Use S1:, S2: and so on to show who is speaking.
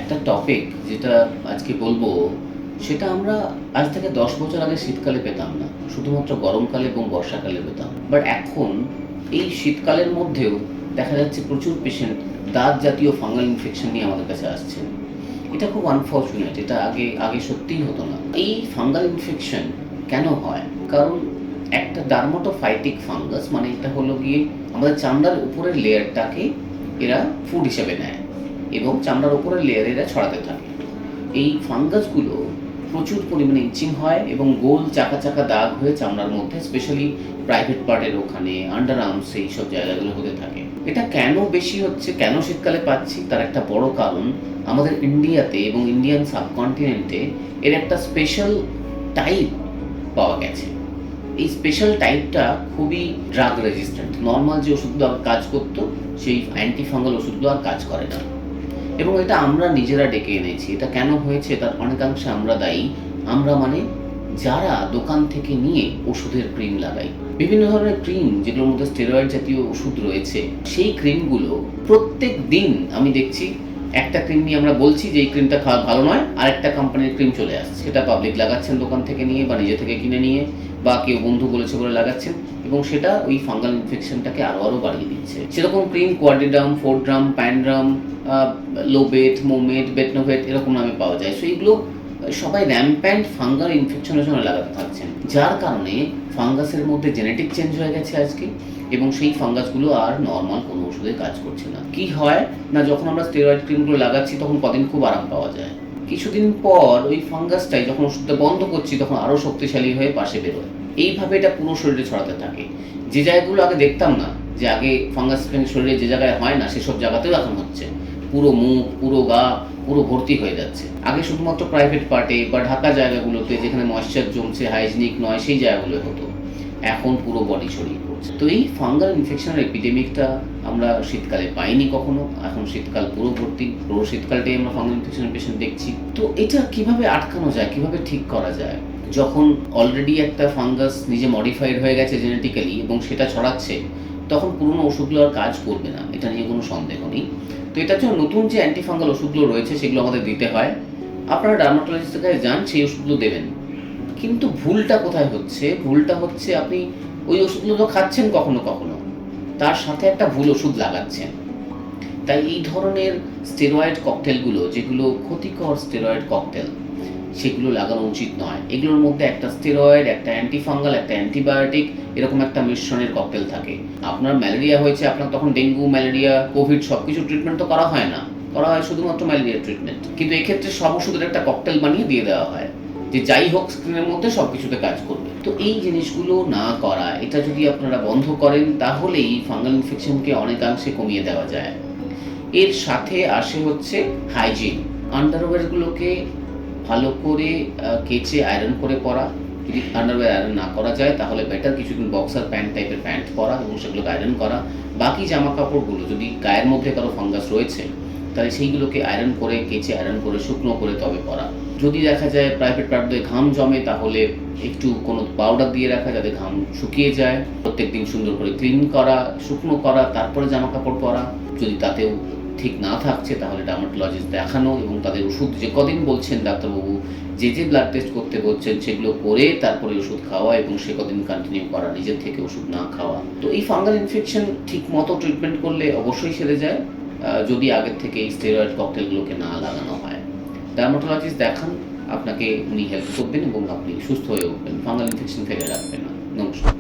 S1: একটা টপিক যেটা আজকে বলবো সেটা আমরা আজ থেকে 10 বছর আগে শীতকালে পেতাম না, শুধুমাত্র গরমকালে এবং বর্ষাকালে পেতাম। বাট এখন এই শীতকালের মধ্যেও দেখা যাচ্ছে প্রচুর পেশেন্ট দাঁত জাতীয় ফাঙ্গাল ইনফেকশন নিয়ে আমাদের কাছে আসছেন। এটা খুব আনফর্চুনেট, এটা আগে আগে সত্যিই হতো না। এই ফাঙ্গাল ইনফেকশন কেন হয়? কারণ একটা ডার্মাটোফাইটিক ফাঙ্গাস, মানে এটা হলো গিয়ে আমাদের চামড়ার উপরের লেয়ারটাকে এরা ফুড হিসেবে নেয় এবং চামড়ার উপরের লেয়ারে এরা ছড়াতে থাকে। এই ফাঙ্গাসগুলো প্রচুর পরিমাণে ইচিং হয় এবং গোল চাকা চাকা দাগ হয়ে চামড়ার মধ্যে, স্পেশালি প্রাইভেট পার্টের ওখানে, আন্ডার আর্মস, এই সব জায়গাগুলো হতে থাকে। এটা কেন বেশি হচ্ছে, কেন শীতকালে পাচ্ছি, তার একটা বড় কারণ আমাদের ইন্ডিয়াতে এবং ইন্ডিয়ান সাবকন্টিনেন্টে এর একটা স্পেশাল টাইপ পাওয়া গেছে। এই স্পেশাল টাইপটা খুবই ড্রাগ রেজিস্ট্যান্ট। নর্মাল যে ওষুধগুলো কাজ করতো সেই অ্যান্টিফাঙ্গাল ওষুধগুলো আর কাজ করে না, এবং এটা আমরা নিজেরা ডেকে এনেছি। এটা কেন হয়েছে তার অনেকাংশে আমরা দায়ী। আমরা মানে যারা দোকান থেকে নিয়ে ওষুধের ক্রিম লাগাই, বিভিন্ন ধরনের ক্রিম যেগুলোর মধ্যে স্টেরয়েড জাতীয় ওষুধ রয়েছে, সেই ক্রিমগুলো প্রত্যেক দিন আমি দেখছি একটা ক্রিম নিয়ে আমরা বলছি যে এই ক্রিমটা খাওয়া ভালো নয়, আরেকটা কোম্পানির ক্রিম চলে আসছে। সেটা পাবলিক লাগাচ্ছেন দোকান থেকে নিয়ে বা নিজে থেকে কিনে নিয়ে, বা কেউ বন্ধু বলেছে বলে লাগাচ্ছেন, এবং সেটা ওই ফাঙ্গাল ইনফেকশনটাকে আরও বাড়িয়ে দিচ্ছে। সেরকম ক্রিম কোয়াডিডাম, ফোরড্রাম, প্যানড্রাম, লোবেট, মোমেট, বেটনোভেট এরকম নামে পাওয়া যায়। সো এইগুলো সবাই র্যাম্প্যান্ট ফাঙ্গাল ইনফেকশনের জন্য লাগাতে থাকছেন, যার কারণে ফাঙ্গাসের মধ্যে জেনেটিক চেঞ্জ হয়ে গেছে আজকে, এবং সেই ফাঙ্গাসগুলো আর নর্মাল কোনো ওষুধে কাজ করছে না। কি হয় না, যখন আমরা স্টেরয়েড ক্রিমগুলো লাগাচ্ছি তখন কদিন খুব আরাম পাওয়া যায়, কিছুদিন পর ওই ফাঙ্গাসটাই যখন ওষুধটা বন্ধ করছি তখন আরও শক্তিশালী হয়ে পাশে বেরোয়। এইভাবে এটা পুরো শরীরে ছড়াতে থাকে। যে জায়গাগুলো আগে দেখতাম না, যে আগে ফাঙ্গাস শরীরে যে জায়গায় হয় না সেসব জায়গাতেও এখন হচ্ছে। পুরো মুখ, পুরো গা, পুরো ভর্তি হয়ে যাচ্ছে। আগে শুধুমাত্র প্রাইভেট পার্টে বা ঢাকা জায়গাগুলোতে যেখানে ময়েশ্চার জমছে, হাইজিনিক নয়, সেই জায়গাগুলো হতো। এখন পুরো বডি ছড়িয়ে পড়ছে। তো এই ফাঙ্গাল ইনফেকশনের এপিডেমিকটা আমরা শীতকালে পাইনি কখনো। এখন শীতকাল পুরো ভর্তি, পুরো শীতকালটাই আমরা ফাঙ্গাল ইনফেকশনের পেশেন্ট দেখছি। তো এটা কিভাবে আটকানো যায়, কিভাবে ঠিক করা যায়? যখন অলরেডি একটা ফাঙ্গাস নিজে মডিফাইড হয়ে গেছে জেনেটিক্যালি এবং সেটা ছড়াচ্ছে, তখন পুরনো ওষুধগুলো আর কাজ করবে না, এটা নিয়ে কোনো সন্দেহ নেই। তো এটার জন্য নতুন যে অ্যান্টিফাঙ্গাল ওষুধগুলো রয়েছে সেগুলো আমাদের দিতে হয়। আপনারা ডার্মাটোলজিস্টের কাছে যান, সেই ওষুধগুলো দেবেন। কিন্তু ভুলটা কোথায় হচ্ছে? ভুলটা হচ্ছে আপনি ওই ওষুধগুলো তো খাচ্ছেন কখনো কখনো, তার সাথে একটা ভুল ওষুধ লাগাচ্ছেন। তাই এই ধরনের স্টেরয়েড ককটেলগুলো, যেগুলো ক্ষতিকর স্টেরয়েড ককটেল, সেগুলো লাগানো উচিত নয়। এগুলোর মধ্যে একটা স্টেরয়েড, একটা অ্যান্টিফাঙ্গাল, একটা অ্যান্টিবায়োটিক, এরকম একটা মিশ্রণের ককটেল থাকে। আপনার ম্যালেরিয়া হয়েছে, আপনার তখন ডেঙ্গু, ম্যালেরিয়া, কোভিড সব কিছু ট্রিটমেন্ট তো করা হয় না, করা হয় শুধুমাত্র ম্যালেরিয়ার ট্রিটমেন্ট। কিন্তু এক্ষেত্রে সব ওষুধের একটা ককটেল বানিয়ে দিয়ে দেওয়া হয় যে যাই হোক স্ক্রিনের মধ্যে সব কিছুতে কাজ করবে। তো এই জিনিসগুলো না করা, এটা যদি আপনারা বন্ধ করেন তাহলেই ফাঙ্গাল ইনফেকশনকে অনেকাংশে কমিয়ে দেওয়া যায়। এর সাথে আসে হচ্ছে হাইজিন। আন্ডারওয়্যারগুলোকে ভালো করে কেচে আয়রন করে পরা। যদি আন্ডারওয়্যার আয়রন না করা যায় তাহলে বেটার কিছুদিন বক্সার প্যান্ট টাইপের প্যান্ট পরা এবং সেগুলোকে আয়রন করা। বাকি জামা কাপড়গুলো, যদি গায়ের মধ্যে কারো ফাঙ্গাস রয়েছে তাহলে সেইগুলোকে আয়রন করে, কেচে আয়রন করে, শুকনো করে তবে পরা। যদি দেখা যায় প্রাইভেট পার্টে ঘাম জমে তাহলে একটু কোনো পাউডার দিয়ে রাখা যাতে ঘাম শুকিয়ে যায়। প্রত্যেকদিন সুন্দর করে ক্লিন করা, শুকনো করা, তারপরে জামা কাপড় পরা। যদি তাতেও ঠিক না থাকছে তাহলে ডার্মাটোলজিস্ট দেখানো এবং তাদের ওষুধ যে কদিন বলছেন ডাক্তারবাবু, যে ব্লাড টেস্ট করতে বলছেন সেগুলো করে তারপরে ওষুধ খাওয়া এবং সে কদিন কন্টিনিউ করা, নিজের থেকে ওষুধ না খাওয়া। তো এই ফাঙ্গাল ইনফেকশন ঠিক মতো ট্রিটমেন্ট করলে অবশ্যই সেরে যায়, যদি আগের থেকে এই স্টেরয়েড ককটেলগুলোকে না লাগানো হয়। ডার্মাটোলজিস্ট দেখান, আপনাকে উনি হেল্প করবেন এবং আপনি সুস্থ হয়ে উঠবেন, ফাঙ্গাল ইনফেকশন ফেলে রাখবেন না। নমস্কার।